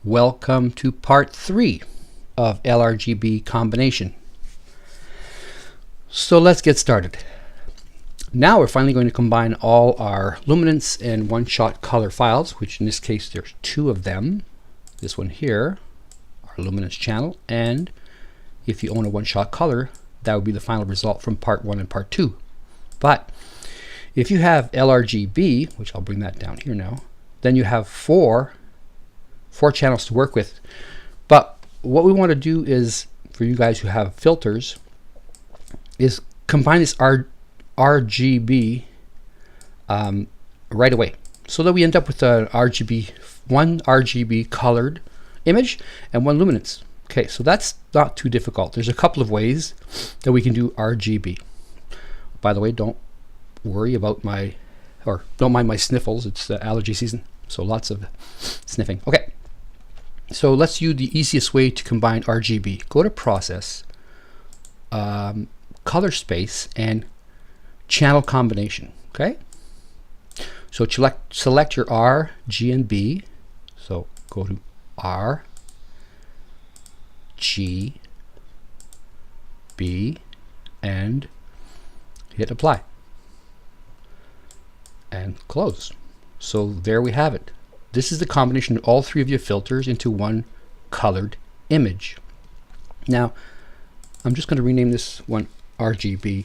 Welcome to part 3 of LRGB combination. So let's get started. Now we're finally going to combine all our Luminance and one-shot color files, which in this case there's 2 of them. This one here, our Luminance channel, and if you own a one-shot color, that would be the final result from part 1 and part 2. But if you have LRGB, which I'll bring that down here now, then you have four channels to work with. But what we want to do is, for you guys who have filters, is combine this RGB right away, so that we end up with one RGB colored image and one luminance. Okay, so that's not too difficult. There's a couple of ways that we can do RGB. By the way, don't worry about don't mind my sniffles. It's allergy season, so lots of sniffing. Okay. So let's use the easiest way to combine RGB. Go to Process, Color Space, and Channel Combination. Okay. So select your R, G, and B. So go to R, G, B, and hit Apply. And close. So there we have it. This is the combination of all 3 of your filters into one colored image. Now, I'm just going to rename this one RGB,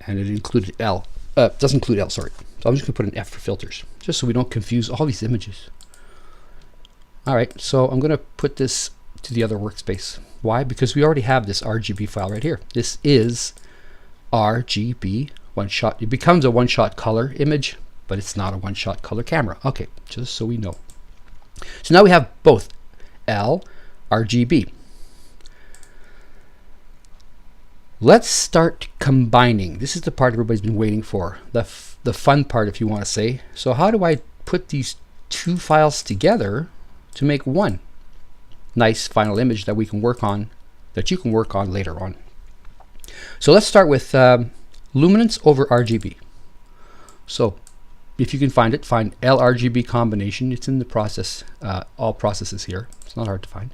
and it included L. Doesn't include L, sorry. So I'm just going to put an F for filters, just so we don't confuse all these images. All right, so I'm going to put this to the other workspace. Why? Because we already have this RGB file right here. This is RGB one-shot. It becomes a one-shot color image, but it's not a one-shot color camera. Okay, just so we know. So now we have both L-RGB. Let's start combining. This is the part everybody's been waiting for, the fun part, if you want to say. So how do I put these 2 files together to make one nice final image that we can work on, that you can work on later on? So let's start with Luminance over RGB. So if you can find it, find L-RGB combination. It's in the process, all processes here. It's not hard to find.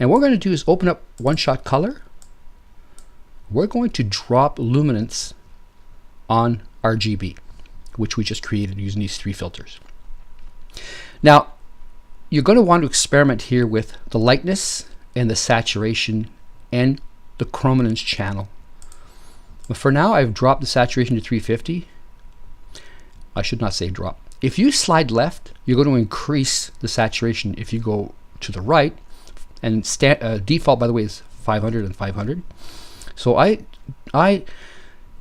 And what we're going to do is open up one-shot color. We're going to drop Luminance on RGB, which we just created using these 3 filters. Now, you're going to want to experiment here with the lightness and the saturation and the chrominance channel. But for now, I've dropped the saturation to 350. I should not say drop. If you slide left, you're going to increase the saturation. If you go to the right, and default, by the way, is 500 and 500. So I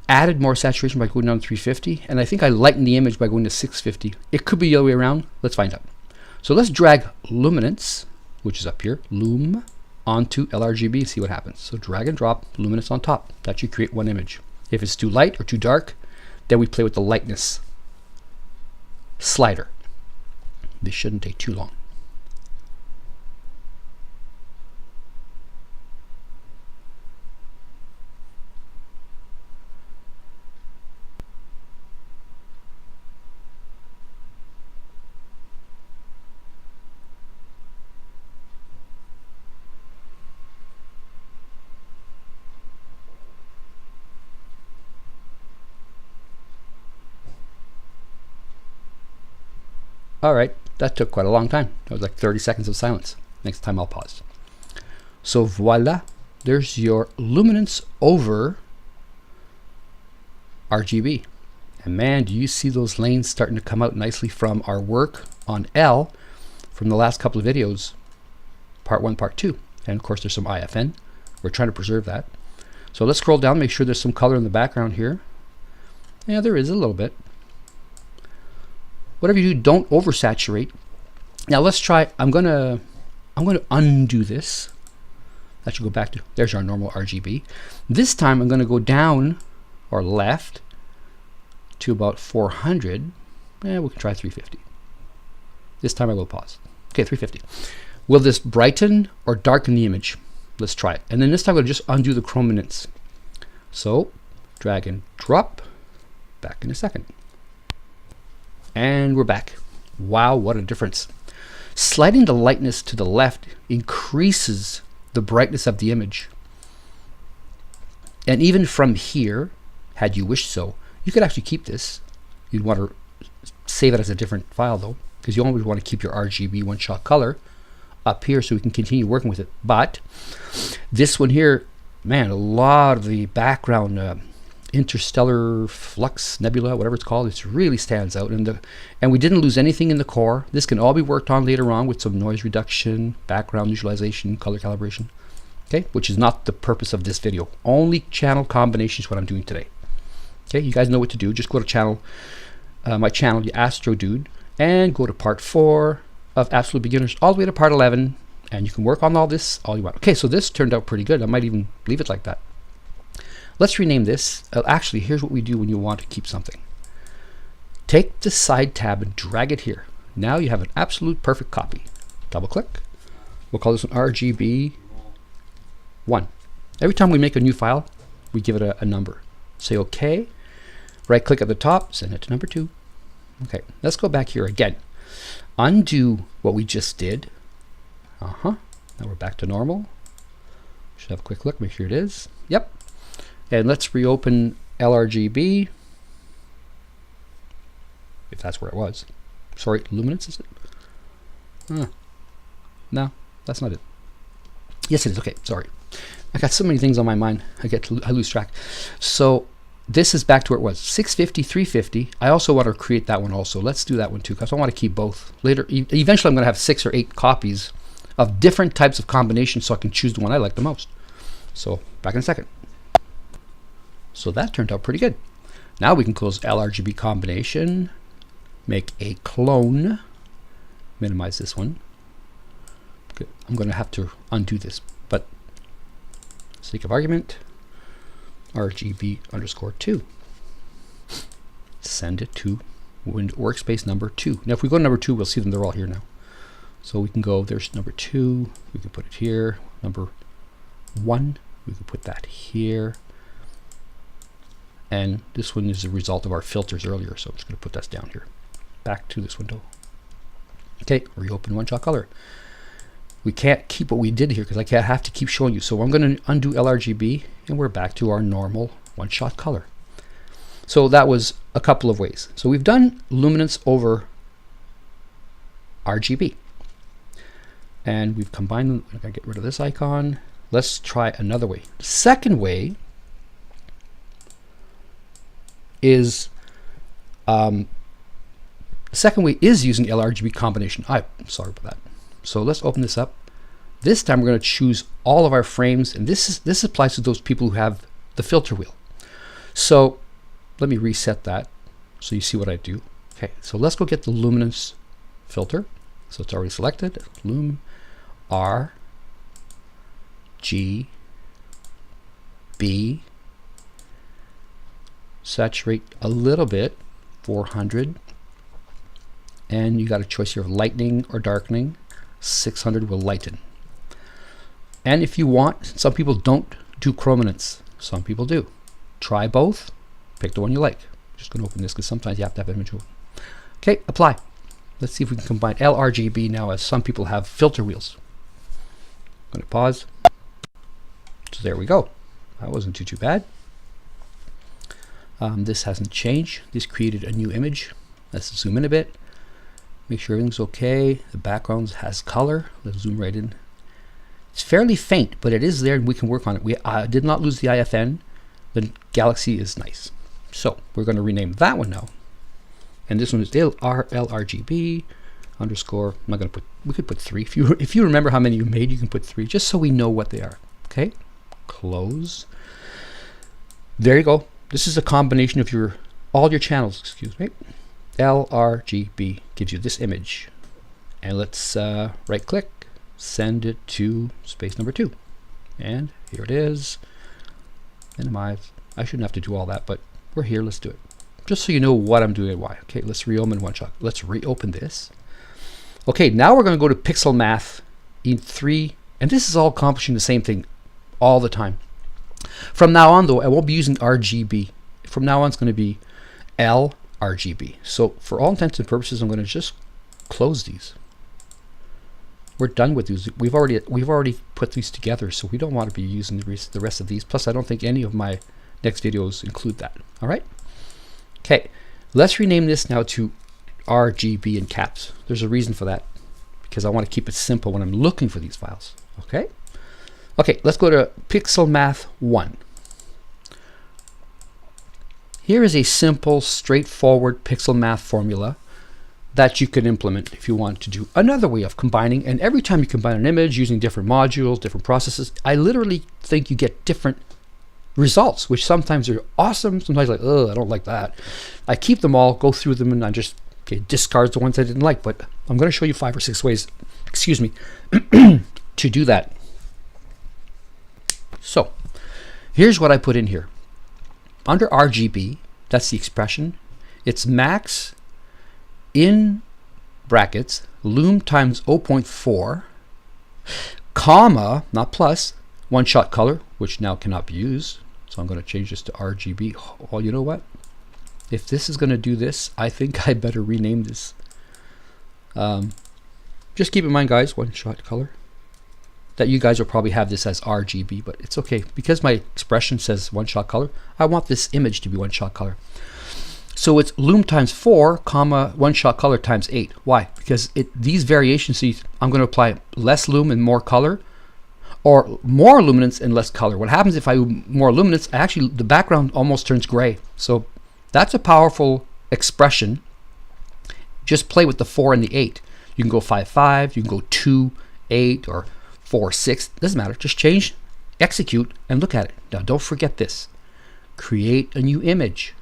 added more saturation by going down to 350, and I think I lightened the image by going to 650. It could be the other way around. Let's find out. So let's drag Luminance, which is up here, Lum, onto LRGB and see what happens. So drag and drop Luminance on top. That should create one image. If it's too light or too dark, then we play with the lightness slider. This shouldn't take too long. All right, that took quite a long time. That was like 30 seconds of silence. Next time I'll pause. So voila, there's your Luminance over RGB. And man, do you see those lanes starting to come out nicely from our work on L from the last couple of videos, part 1, part 2. And of course there's some IFN. We're trying to preserve that. So let's scroll down, make sure there's some color in the background here. Yeah, there is a little bit. Whatever you do, don't oversaturate. Now let's try. I'm gonna undo this. That should go back to, there's our normal RGB. This time I'm gonna go down or left to about 400. We can try 350. This time I will pause. Okay, 350. Will this brighten or darken the image? Let's try it. And then this time I'll just undo the chrominance. So drag and drop. Back in a second. And we're back. Wow, what a difference. Sliding the lightness to the left increases the brightness of the image. And even from here, had you wished so, you could actually keep this. You'd want to save it as a different file though, because you always want to keep your RGB one-shot color up here so we can continue working with it. But this one here, man, a lot of the background interstellar flux nebula, whatever it's called, it really stands out. And we didn't lose anything in the core. This can all be worked on later on with some noise reduction, background visualization, color calibration. Okay, which is not the purpose of this video. Only channel combination is what I'm doing today. Okay, you guys know what to do. Just go to channel, my channel, the Astro Dude, and go to part 4 of Absolute Beginners all the way to part 11, and you can work on all this all you want. Okay, so this turned out pretty good. I might even leave it like that. Let's rename this. Actually, here's what we do when you want to keep something. Take the side tab and drag it here. Now you have an absolute perfect copy. Double click. We'll call this one RGB 1. Every time we make a new file, we give it a number. Say OK. Right click at the top, send it to number 2. Okay, let's go back here again. Undo what we just did. Now we're back to normal. Should have a quick look, make sure it is. Yep. And let's reopen LRGB. If that's where it was. Sorry, Luminance, is it? No, that's not it. Yes, it is. Okay, sorry. I got so many things on my mind. I lose track. So this is back to where it was. 650, 350. I also want to create that one also. Let's do that one too, because I want to keep both. Later, eventually I'm going to have 6 or 8 copies of different types of combinations so I can choose the one I like the most. So back in a second. So that turned out pretty good. Now we can close LRGB combination, make a clone, minimize this one. Okay, I'm going to have to undo this, but for the sake of argument, RGB underscore 2. Send it to workspace number 2. Now if we go to number 2, we'll see them. They're all here now. So we can go, there's number 2. We can put it here. Number 1. We can put that here. And this one is a result of our filters earlier. So I'm just going to put that down here. Back to this window. Okay, reopen one-shot color. We can't keep what we did here because I have to keep showing you. So I'm going to undo LRGB and we're back to our normal one-shot color. So that was a couple of ways. So we've done luminance over RGB. And we've combined them. I'm going to get rid of this icon. Let's try another way. The second way is using LRGB combination. I'm sorry about that. So let's open this up. This time we're going to choose all of our frames, and this applies to those people who have the filter wheel. So let me reset that so you see what I do. Okay, so let's go get the luminance filter. So it's already selected. Lum R G B. Saturate a little bit, 400. And you got a choice here of lightening or darkening. 600 will lighten. And if you want, some people don't do chrominance. Some people do. Try both. Pick the one you like. I'm just going to open this because sometimes you have to have image open. Okay, apply. Let's see if we can combine LRGB now, as some people have filter wheels. I'm going to pause. So there we go. That wasn't too bad. This hasn't changed. This created a new image. Let's zoom in a bit. Make sure everything's okay. The background has color. Let's zoom right in. It's fairly faint, but it is there and we can work on it. We did not lose the IFN. The galaxy is nice. So we're going to rename that one now. And this one is LRGB underscore. I'm not going to put, we could put 3. If you remember how many you made, you can put 3 just so we know what they are. Okay, close. There you go. This is a combination of all your channels, excuse me. LRGB gives you this image. And let's right click, send it to space number 2. And here it is. Minimize. I shouldn't have to do all that, but we're here. Let's do it. Just so you know what I'm doing and why. Okay, let's reopen one shot. Let's reopen this. Okay, now we're going to go to Pixelmath in 3. And this is all accomplishing the same thing all the time. From now on, though, I won't be using RGB. From now on, it's going to be LRGB. So for all intents and purposes, I'm going to just close these. We're done with these. We've already put these together, so we don't want to be using the rest of these. Plus, I don't think any of my next videos include that. All right. Okay. Let's rename this now to RGB in caps. There's a reason for that, because I want to keep it simple when I'm looking for these files. Okay. Okay. Let's go to Pixelmath 1. Here is a simple, straightforward Pixelmath formula that you could implement if you want to do another way of combining. And every time you combine an image using different modules, different processes, I literally think you get different results, which sometimes are awesome, sometimes like, oh, I don't like that. I keep them all, go through them, and I just discard the ones I didn't like. But I'm going to show you 5 or 6 ways, excuse me, to do that. So here's what I put in here. Under RGB, that's the expression, it's max in brackets lum times 0.4 comma, not plus, one-shot color, which now cannot be used. So I'm going to change this to RGB. Well, you know what? If this is going to do this, I think I better rename this. Just keep in mind, guys, one-shot color, that you guys will probably have this as RGB, but it's okay. Because my expression says one-shot color, I want this image to be one-shot color. So it's lum times 4, comma, one-shot color times 8. Why? Because these variations, see, I'm going to apply less lum and more color, or more luminance and less color. What happens if I do more luminance, actually the background almost turns gray. So that's a powerful expression. Just play with the 4 and the 8. You can go 5, 5, you can go 2, 8, or 4, 6. Doesn't matter. Just change, execute, and look at it. Now don't forget this. Create a new image.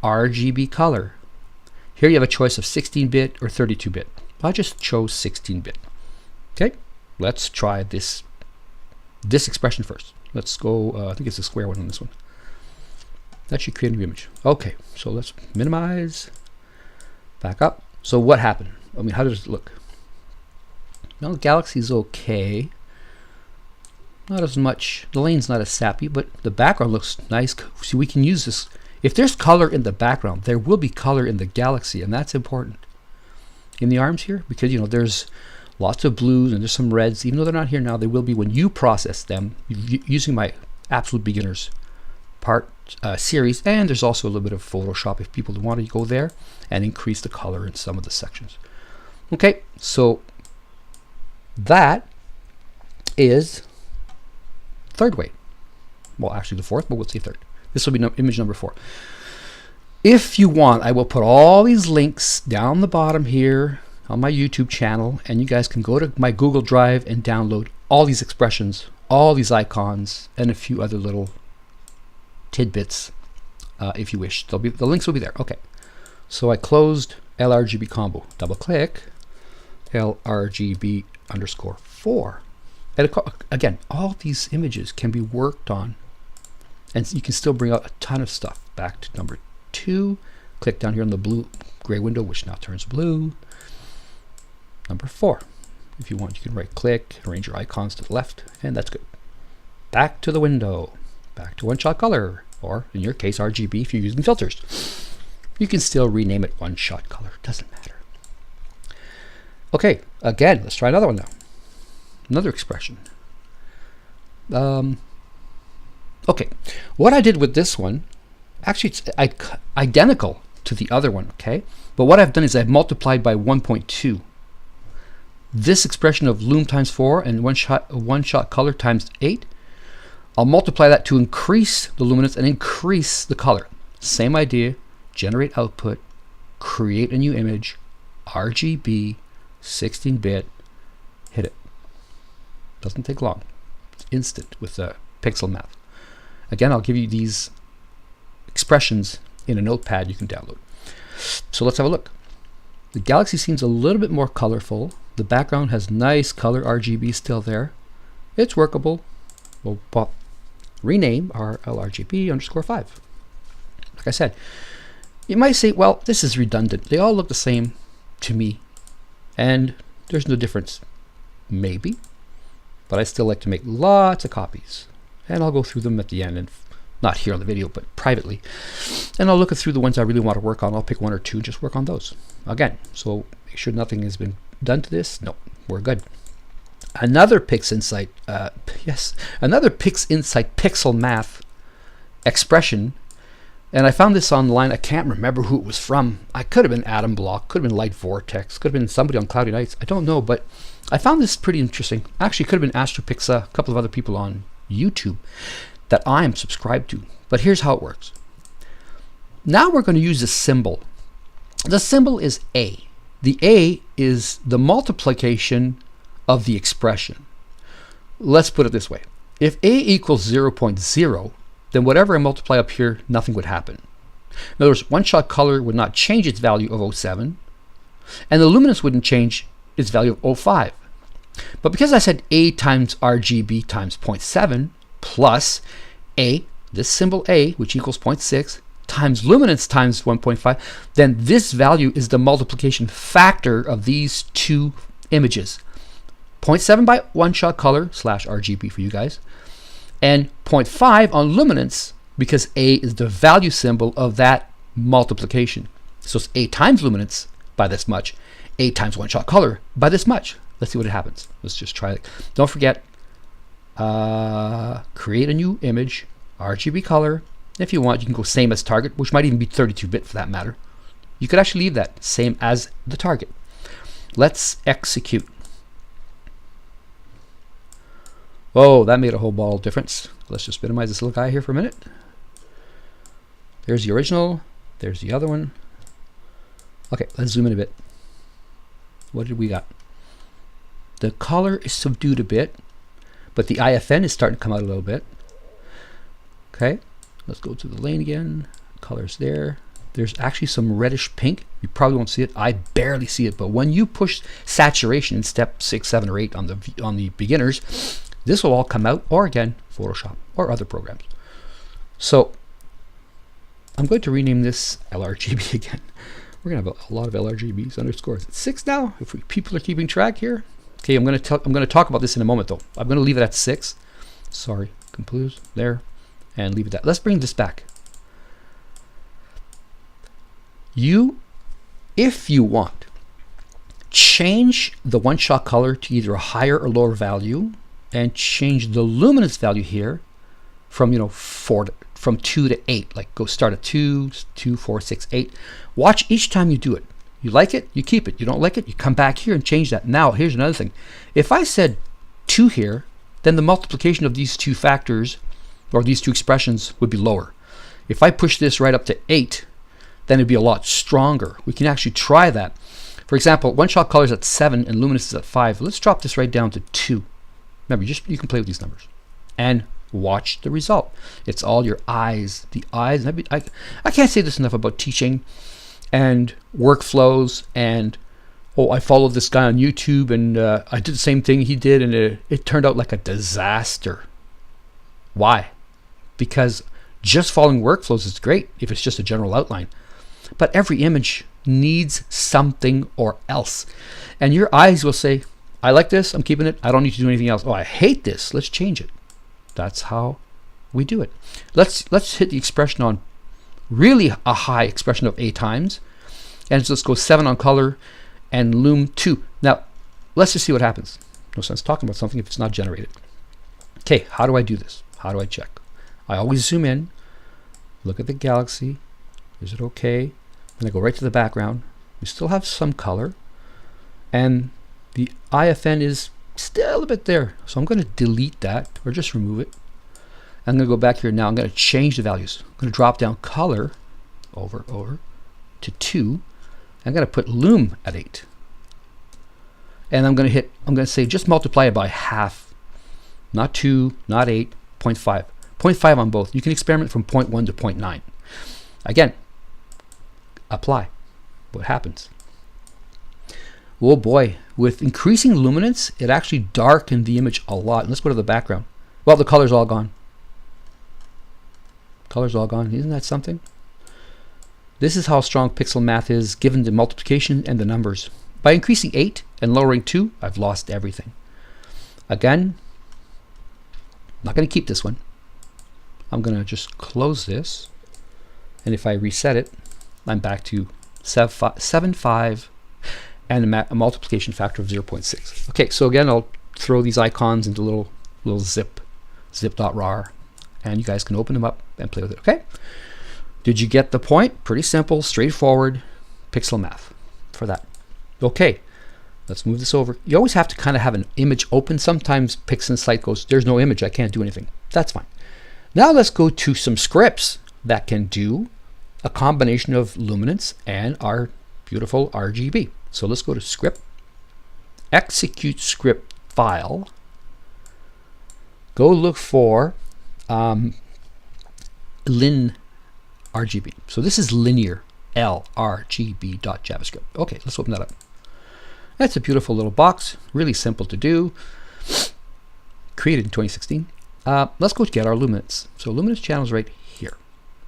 RGB color. Here you have a choice of 16-bit or 32-bit. I just chose 16-bit. Okay, let's try this expression first. Let's go, I think it's a square one on this one. That should create a new image. Okay, so let's minimize, back up. So what happened? I mean, how does it look? Well, the galaxy's okay. Not as much, the lane's not as sappy, but the background looks nice. See, we can use this. If there's color in the background, there will be color in the galaxy, and that's important. In the arms here, because you know there's lots of blues and there's some reds, even though they're not here now, they will be when you process them using my absolute beginners part series. And there's also a little bit of Photoshop if people want to go there and increase the color in some of the sections. Okay, so that is third way. Well, actually the fourth, but we'll see third. This will be image number 4. If you want, I will put all these links down the bottom here on my YouTube channel, and you guys can go to my Google Drive and download all these expressions, all these icons, and a few other little tidbits if you wish. The links will be there. Okay, so I closed LRGB combo. Double click LRGB _ 4. And again, all these images can be worked on, and you can still bring out a ton of stuff. Back to number 2. Click down here on the blue gray window, which now turns blue. Number 4. If you want, you can right click, arrange your icons to the left, and that's good. Back to the window. Back to one-shot color, or in your case RGB if you're using filters. You can still rename it one-shot color. Doesn't matter. Okay, again, let's try another one now. Another expression. Okay, what I did with this one, actually it's identical to the other one, okay? But what I've done is I've multiplied by 1.2. This expression of lum times 4 and one-shot color times 8, I'll multiply that to increase the luminance and increase the color. Same idea, generate output, create a new image, RGB, 16-bit, hit it. Doesn't take long. It's instant with the Pixelmath. Again, I'll give you these expressions in a notepad you can download. So let's have a look. The galaxy seems a little bit more colorful. The background has nice color RGB still there. It's workable. We'll rename our LRGB _ 5. Like I said, you might say, well, this is redundant. They all look the same to me, and there's no difference. Maybe. But I still like to make lots of copies, and I'll go through them at the end, and not here on the video, but privately. And I'll look through the ones I really want to work on. I'll pick 1 or 2 and just work on those. Again, so make sure nothing has been done to this. No, we're good. Another PixInsight, another PixInsight Pixelmath expression, and I found this online. I can't remember who it was from. I could have been Atom Block, could have been Light Vortex, could have been somebody on Cloudy Nights. I don't know, but I found this pretty interesting. Actually, it could have been Astro Pixel, a couple of other people on YouTube that I am subscribed to. But here's how it works. Now we're going to use a symbol. The symbol is A. The A is the multiplication of the expression. Let's put it this way. If A equals 0.0, then whatever I multiply up here, nothing would happen. In other words, one-shot color would not change its value of 07, and the luminance wouldn't change its value of 05. But because I said A times RGB times 0.7 plus A, this symbol A, which equals 0.6, times luminance times 1.5, then this value is the multiplication factor of these two images. 0.7 by one-shot color slash RGB for you guys, and 0.5 on luminance, because A is the value symbol of that multiplication. So it's A times luminance by this much, A times one-shot color by this much. Let's see what happens. Let's just try it. Don't forget, create a new image, RGB color. If you want, you can go same as target, which might even be 32-bit for that matter. You could actually leave that same as the target. Let's execute. Whoa, that made a whole ball of difference. Let's just minimize this little guy here for a minute. There's the original. There's the other one. Okay, let's zoom in a bit. What did we got? The color is subdued a bit, but the IFN is starting to come out a little bit. Okay, let's go to the lane again. Color's there. There's actually some reddish pink. You probably won't see it. I barely see it, but when you push saturation in step 6, 7, or 8 on the beginners, this will all come out, or again, Photoshop or other programs. So I'm going to rename this LRGB again. We're gonna have a lot of LRGBs underscores. It's 6 now. If people are keeping track here. Okay, I'm going to talk about this in a moment though. I'm going to leave it at 6. Sorry, compose there, and leave it at. Let's bring this back. If you want, change the one-shot color to either a higher or lower value, and change the luminance value here from from 2 to 8. Like go start at 2, 2, 4, 6, 8. Watch each time you do it. You like it, you keep it. You don't like it, you come back here and change that. Now here's another thing. If I said 2 here, then the multiplication of these two factors or these two expressions would be lower. If I push this right up to 8, then it'd be a lot stronger. We can actually try that. For example, one-shot color is at 7 and luminance is at 5. Let's drop this right down to 2. Remember, you can play with these numbers and watch the result. It's all your eyes. The eyes. I can't say this enough about teaching and workflows. And I followed this guy on YouTube, and I did the same thing he did, and it turned out like a disaster. Why? Because just following workflows is great if it's just a general outline, but every image needs something or else, and your eyes will say, I like this, I'm keeping it, I don't need to do anything else. Oh, I hate this, let's change it. That's how we do it. Let's hit the expression on really a high expression of A times, and let's go 7 on color and loom 2. Now let's just see what happens. No sense talking about something if it's not generated. Okay, how do I do this? How do I check? I always zoom in, look at the galaxy. Is it okay? Then I go right to the background. We still have some color, and the IFN is still a bit there, so I'm going to delete that or just remove it. I'm going to go back here now. I'm going to change the values. I'm going to drop down color over to 2. I'm going to put loom at 8, and I'm going to say just multiply it by half, not 2, not 8, 0.5. 0.5 on both. You can experiment from 0.1 to 0.9. Again, apply. What happens? Oh boy, with increasing luminance, it actually darkened the image a lot. Let's go to the background. Well, the color's all gone. Color's all gone. Isn't that something? This is how strong Pixelmath is given the multiplication and the numbers. By increasing 8 and lowering 2, I've lost everything. Again, I'm not going to keep this one. I'm going to just close this. And if I reset it, I'm back to 7.5. and a multiplication factor of 0.6. Okay, so again, I'll throw these icons into little zip.rar, and you guys can open them up and play with it. Okay, did you get the point? Pretty simple, straightforward Pixelmath for that. Okay, let's move this over. You always have to kind of have an image open. Sometimes Pixelmath goes, there's no image, I can't do anything. That's fine. Now let's go to some scripts that can do a combination of luminance and our beautiful RGB. So let's go to script, execute script file, go look for LRGB. So this is linear LRGB.javascript. Okay, let's open that up. That's a beautiful little box, really simple to do, created in 2016. Let's go get our luminance. So luminance channel is right here,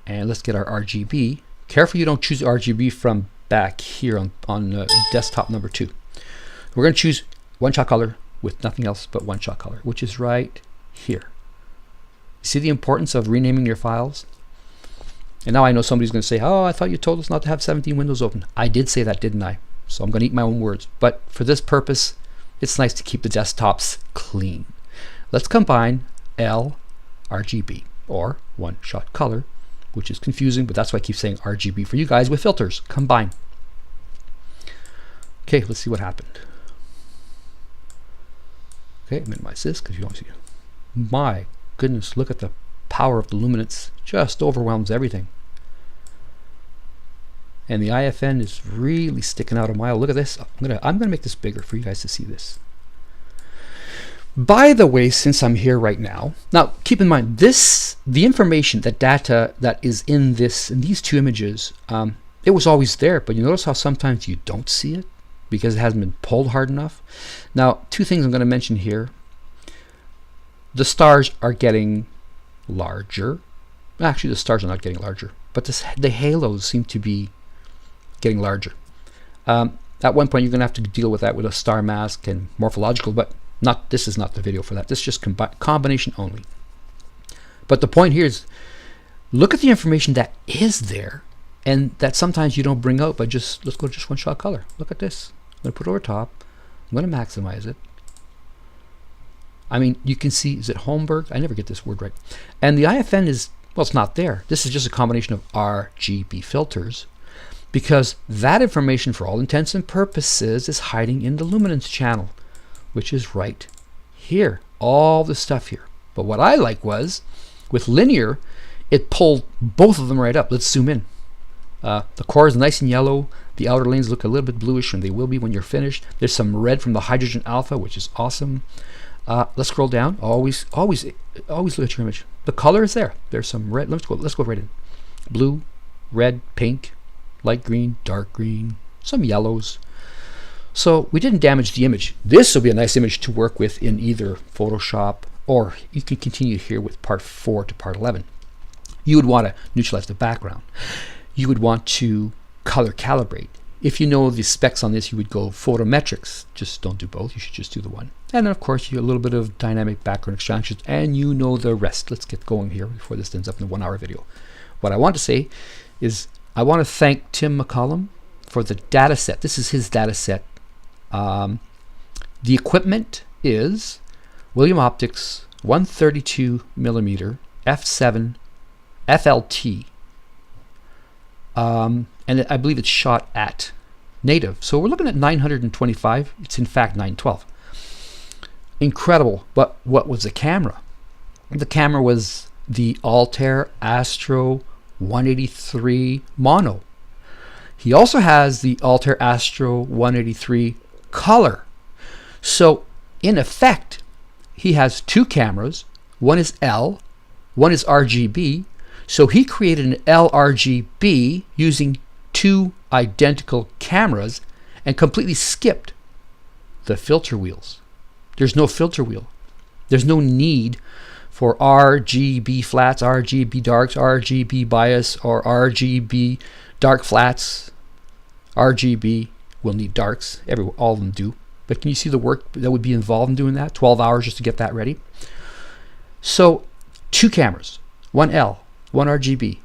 and let's get our RGB. Careful you don't choose RGB from back here on desktop number 2. We're going to choose one-shot color with nothing else but one-shot color, which is right here. See the importance of renaming your files? And now I know somebody's going to say, oh, I thought you told us not to have 17 windows open. I did say that, didn't I? So I'm going to eat my own words. But for this purpose, it's nice to keep the desktops clean. Let's combine L-RGB, or one-shot color, which is confusing, but that's why I keep saying RGB for you guys with filters. Combine. Okay, let's see what happened. Okay, minimize this because you don't see it. My goodness, look at the power of the luminance. Just overwhelms everything. And the IFN is really sticking out a mile. Look at this. I'm gonna make this bigger for you guys to see this. By the way, since I'm here right now, keep in mind the information, that data that is in these two images, it was always there, but you notice how sometimes you don't see it because it hasn't been pulled hard enough. Now, two things I'm going to mention here. The stars are getting larger. Actually, the stars are not getting larger, but the halos seem to be getting larger. At one point, you're going to have to deal with that with a star mask and morphological, but this is not the video for that. This is just combination only. But the point here is, look at the information that is there and that sometimes you don't bring out, but let's go to just one-shot color. Look at this. I'm going to put it over top. I'm going to maximize it. I mean, you can see, is it Holmberg? I never get this word right. And the IFN is, well, it's not there. This is just a combination of RGB filters, because that information, for all intents and purposes, is hiding in the luminance channel, which is right here. All the stuff here. But what I like was, with linear, it pulled both of them right up. Let's zoom in. The core is nice and yellow. The outer lanes look a little bit bluish, and they will be when you're finished. There's some red from the hydrogen alpha, which is awesome. Let's scroll down. Always look at your image. The color is there. There's some red. Let's go right in. Blue, red, pink, light green, dark green, some yellows. So we didn't damage the image. This will be a nice image to work with in either Photoshop, or you can continue here with part 4 to part 11. You would want to neutralize the background. You would want to color calibrate. If you know the specs on this, you would go photometrics. Just don't do both. You should just do the one. And then, of course, you get a little bit of dynamic background extractions, and you know the rest. Let's get going here before this ends up in a 1-hour video. What I want to say is I want to thank Tim McCollum for the data set. This is his data set. The equipment is William Optics 132 millimeter f7 FLT. And I believe it's shot at native. So we're looking at 925. It's in fact 912. Incredible. But what was the camera? The camera was the Altair Astro 183 mono. He also has the Altair Astro 183 color. So in effect, he has two cameras. One is L, one is RGB. So he created an LRGB using two identical cameras and completely skipped the filter wheels. There's no filter wheel. There's no need for RGB flats, RGB darks, RGB bias, or RGB dark flats. RGB will need darks. All of them do. But can you see the work that would be involved in doing that? 12 hours just to get that ready. So two cameras, one L, one RGB.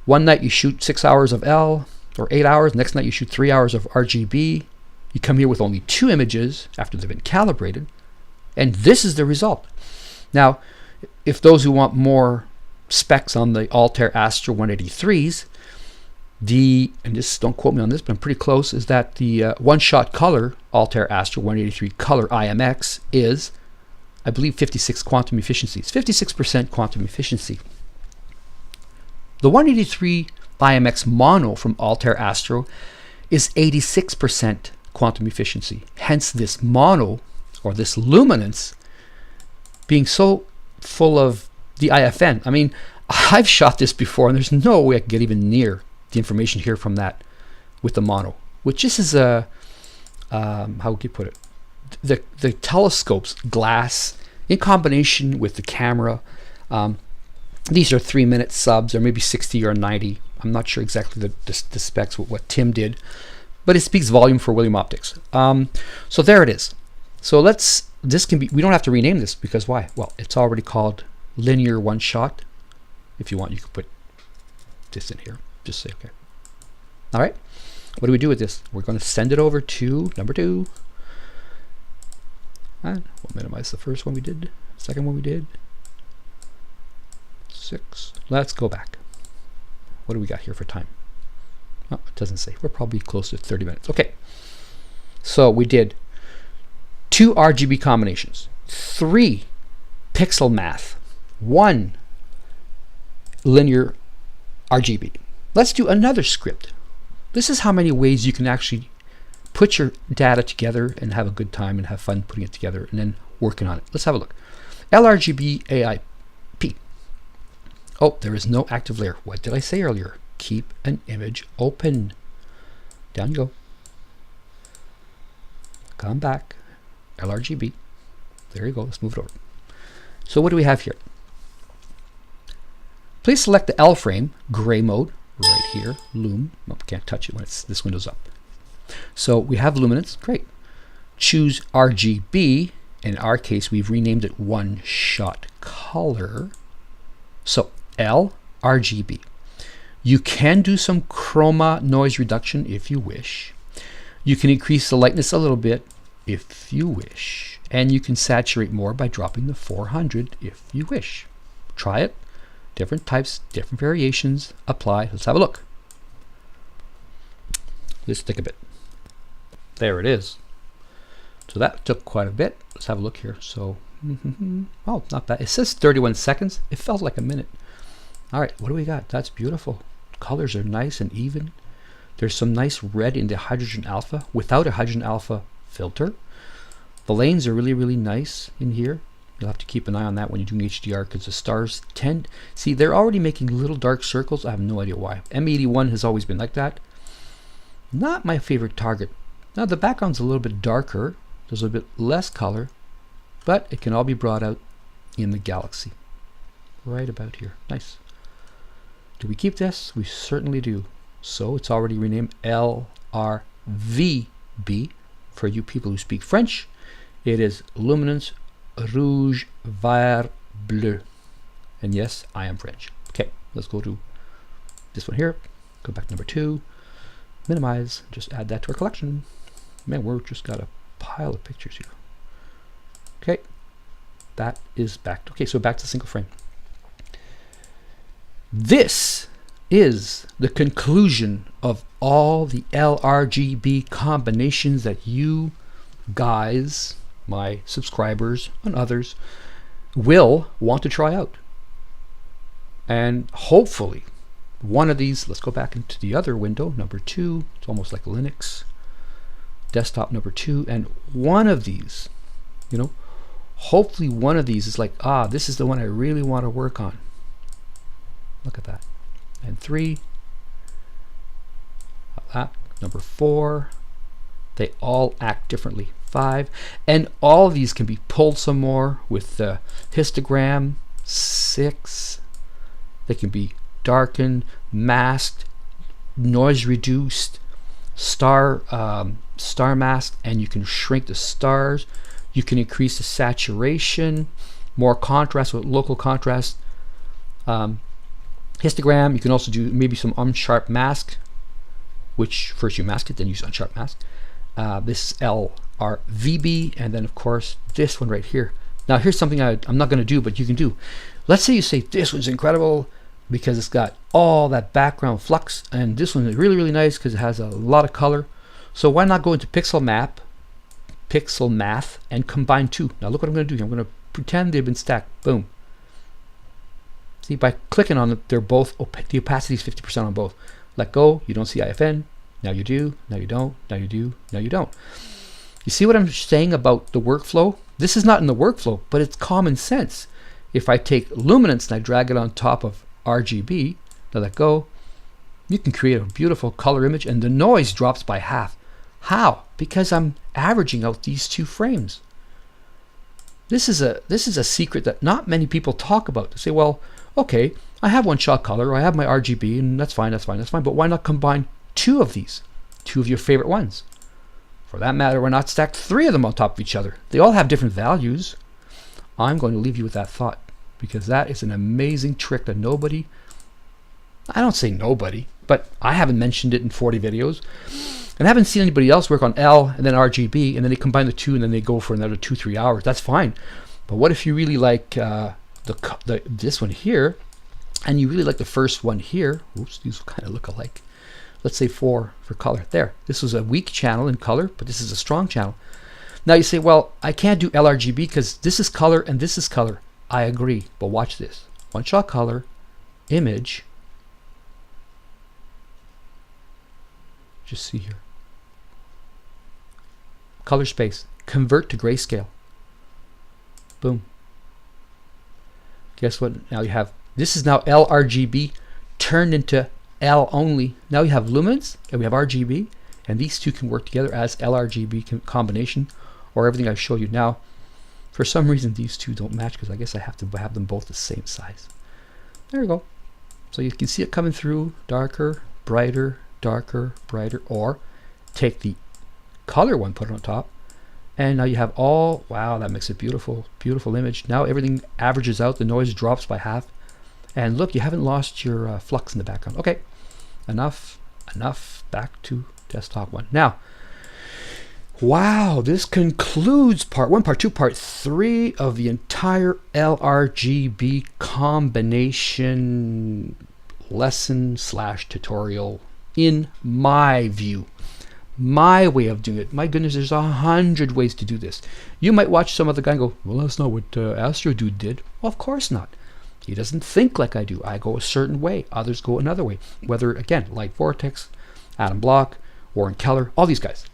One night you shoot 6 hours of L or 8 hours. Next night you shoot 3 hours of RGB. You come here with only 2 images after they've been calibrated, and this is the result. Now, if those who want more specs on the Altair Astro 183s, and this, don't quote me on this, but I'm pretty close, is that the one-shot color Altair Astro 183 color IMX is, I believe, 56 quantum efficiency. It's 56% quantum efficiency. The 183 IMX mono from Altair Astro is 86% quantum efficiency. Hence this mono, or this luminance, being so full of the IFN. I mean, I've shot this before, and there's no way I can get even near the information here from that with the mono, which this is a, how would you put it? The telescope's glass in combination with the camera. These are 3-minute subs, or maybe 60 or 90. I'm not sure exactly the specs with what Tim did, but it speaks volume for William Optics. So there it is. So this can be, we don't have to rename this, because why? Well, it's already called linear one shot. If you want, you could put this in here. Just say okay. All right. What do we do with this? We're going to send it over to number 2. And we'll minimize the first one we did, second one we did. 6. Let's go back. What do we got here for time? Oh, it doesn't say. We're probably close to 30 minutes. Okay. So we did 2 RGB combinations, 3 Pixelmath, 1 linear RGB. Let's do another script. This is how many ways you can actually put your data together and have a good time and have fun putting it together and then working on it. Let's have a look. LRGB AIP. Oh, there is no active layer. What did I say earlier? Keep an image open. Down you go. Come back. LRGB. There you go. Let's move it over. So what do we have here? Please select the L frame, gray mode, right here, Loom. Oh, can't touch it when this window's up. So we have luminance, great. Choose RGB. In our case, we've renamed it one shot color. So LRGB. You can do some chroma noise reduction if you wish. You can increase the lightness a little bit if you wish. And you can saturate more by dropping the 400 if you wish. Try it. Different types, different variations, apply. Let's have a look. Let's take a bit. There it is. So that took quite a bit. Let's have a look here. So, oh, not bad. It says 31 seconds. It felt like a minute. All right, what do we got? That's beautiful. Colors are nice and even. There's some nice red in the hydrogen alpha without a hydrogen alpha filter. The lanes are really, really nice in here. You'll have to keep an eye on that when you're doing HDR, because the stars tend, see, they're already making little dark circles. I have no idea why. M81 has always been like that. Not my favorite target. Now the background's a little bit darker. There's a bit less color, but it can all be brought out in the galaxy. Right about here. Nice. Do we keep this? We certainly do. So it's already renamed LRVB. For you people who speak French, it is Luminance Rouge Vert Bleu. And yes, I am French. Okay, let's go to this one here. Go back to number 2. Minimize. Just add that to our collection. Man, we're just got a pile of pictures here. Okay, that is back. Okay, so back to single frame. This is the conclusion of all the LRGB combinations that you guys, my subscribers and others, will want to try out. And hopefully one of these, let's go back into the other window, number 2. It's almost like Linux. Desktop number 2, and one of these, you know, hopefully one of these is like, this is the one I really want to work on. Look at that. And 3, number 4, they all act differently. 5, and all of these can be pulled some more with the histogram. 6, they can be darkened, masked, noise reduced, star masked, and you can shrink the stars. You can increase the saturation, more contrast with local contrast. Histogram, you can also do maybe some unsharp mask, which first you mask it, then use unsharp mask. This is LRVB, and then of course this one right here. Now here's something I'm not going to do, but you can do. Let's say you say this one's incredible because it's got all that background flux, and this one is really, really nice because it has a lot of color. So why not go into Pixelmath, and combine two? Now look what I'm going to do. I'm going to pretend they've been stacked. Boom. See, by clicking on them, they're both, the opacity is 50% on both. Let go, you don't see IFN. Now you do, now you don't, now you do, now you don't. You see what I'm saying about the workflow? This is not in the workflow, but it's common sense. If I take Luminance and I drag it on top of RGB, now let go, you can create a beautiful color image, and the noise drops by half. How? Because I'm averaging out these two frames. This is a secret that not many people talk about. They say, well, okay, I have one shot color, or I have my RGB, and that's fine, that's fine, that's fine. But why not combine two of these, two of your favorite ones? For that matter, why not stack three of them on top of each other? They all have different values. I'm going to leave you with that thought, because that is an amazing trick that nobody, I don't say nobody, but I haven't mentioned it in 40 videos. And I haven't seen anybody else work on L and then RGB, and then they combine the two and then they go for another 2-3 hours. That's fine. But what if you really like this one here, and you really like the first one here? Oops, these kind of look alike. Let's say 4 for color. There. This was a weak channel in color, but this is a strong channel. Now you say, well, I can't do LRGB because this is color and this is color. I agree, but watch this. One shot color, image. Just see here. Color space, convert to grayscale. Boom. Guess what? Now you have, this is now LRGB turned into L only. Now you have luminance and we have RGB, and these two can work together as LRGB combination, or everything I show you now. For some reason these two don't match because I guess I have to have them both the same size. There we go. So you can see it coming through, darker, brighter, darker, brighter, or take the color one, put it on top, and now you have all, wow, that makes a beautiful, beautiful image. Now everything averages out, the noise drops by half, and look, you haven't lost your flux in the background. Okay, enough, back to desktop one. Now, wow, this concludes part 1, part 2, part 3 of the entire LRGB combination lesson / tutorial, in my view. My way of doing it. My goodness, there's 100 ways to do this. You might watch some other guy and go, well, that's not what Astro Dude did. Well, of course not. He doesn't think like I do. I go a certain way. Others go another way. Whether, again, Light Vortex, Adam Block, Warren Keller, all these guys.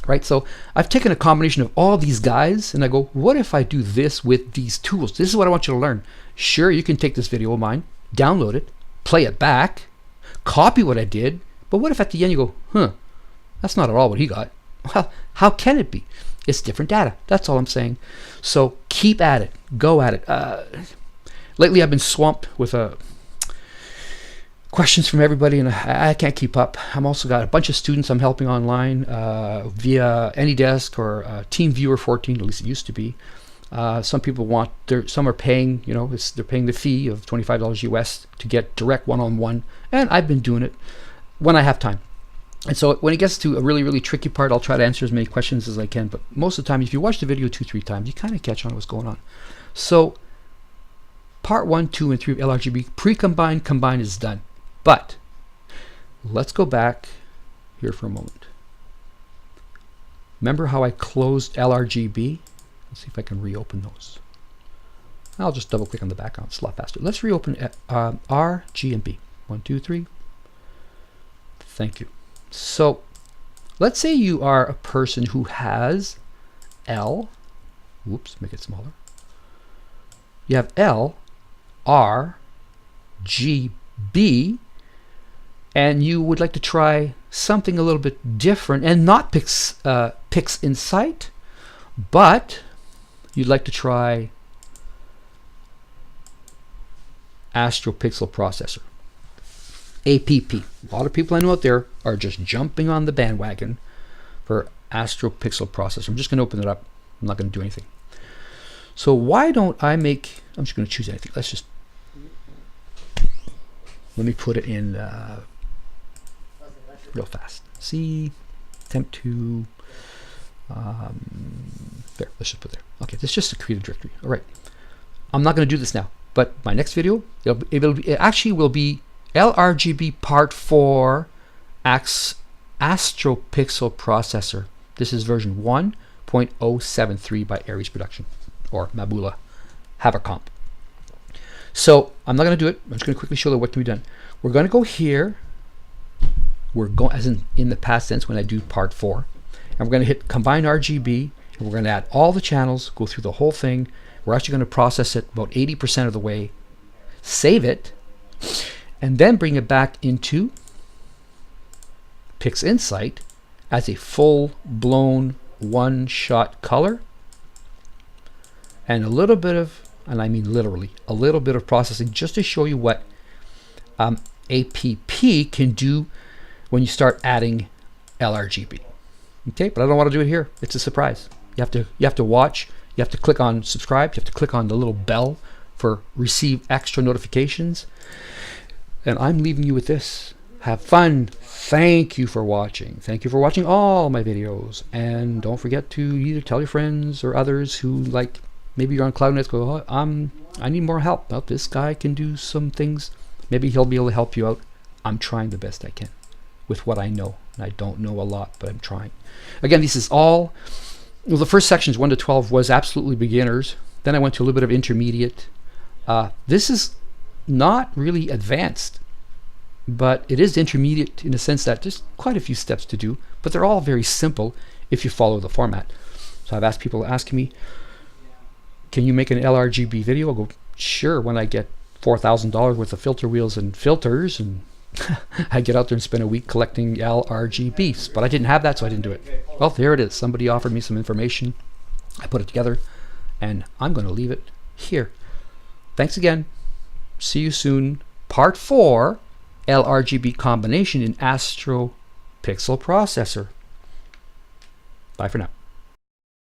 Right? So I've taken a combination of all these guys and I go, what if I do this with these tools? This is what I want you to learn. Sure, you can take this video of mine, download it, play it back, copy what I did, but what if at the end you go, that's not at all what he got? Well, how can it be? It's different data. That's all I'm saying. So keep at it. Go at it. Lately I've been swamped with questions from everybody, and I can't keep up. I'm also got a bunch of students I'm helping online via AnyDesk or TeamViewer 14, at least it used to be. Some people want, some are paying, they're paying the fee of $25 US to get direct one-on-one, and I've been doing it when I have time. And so when it gets to a really, really tricky part, I'll try to answer as many questions as I can. But most of the time, if you watch the video 2-3 times, you kind of catch on what's going on. So part 1, 2, and 3 of LRGB, pre-combined, combined is done. But let's go back here for a moment. Remember how I closed LRGB? Let's see if I can reopen those. I'll just double click on the background. It's a lot faster. Let's reopen R, G, and B. 1, 2, 3. Thank you. So let's say you are a person who has L, whoops, make it smaller. You have L, R, G, B, and you would like to try something a little bit different and not PixInsight, but you'd like to try Astro Pixel processor. APP. A lot of people I know out there are just jumping on the bandwagon for Astro Pixel processor. I'm just going to open it up. I'm not going to do anything. So why don't I make, I'm just going to choose anything. Let me put it in real fast. See, attempt to There, let's just put there. Okay, this is just to create a directory. All right, I'm not going to do this now, but my next video, it actually will be LRGB Part 4 Astro Pixel processor. This is version 1.073 by Aries Production, or Mabula Havacomp. So I'm not going to do it. I'm just going to quickly show you what can be done. We're going to go here. We're going, as in the past tense when I do Part 4, and we're going to hit Combine RGB, and we're going to add all the channels, go through the whole thing. We're actually going to process it about 80% of the way, save it, and then bring it back into PixInsight as a full-blown one-shot color, and a little bit of, and I mean literally, a little bit of processing just to show you what APP can do when you start adding LRGB. Okay, but I don't want to do it here. It's a surprise. You have to watch. You have to click on subscribe. You have to click on the little bell for receive extra notifications. And I'm leaving you with this. Have fun. Thank you for watching. Thank you for watching all my videos. And don't forget to either tell your friends or others who, like, maybe you're on CloudNet, go, oh, I need more help. Well, this guy can do some things. Maybe he'll be able to help you out. I'm trying the best I can with what I know. And I don't know a lot, but I'm trying. Again, this is all, well, the first sections 1 to 12 was absolutely beginners. Then I went to a little bit of intermediate. This is not really advanced, but it is intermediate in the sense that there's quite a few steps to do, but they're all very simple if you follow the format. So I've asked people asking me, can you make an LRGB video? I'll go, sure, when I get $4,000 worth of filter wheels and filters, and I get out there and spend a week collecting LRGBs, but I didn't have that, so I didn't do it. Well, there it is. Somebody offered me some information. I put it together, and I'm going to leave it here. Thanks again. See you soon. Part 4, LRGB combination in Astro Pixel processor. Bye for now.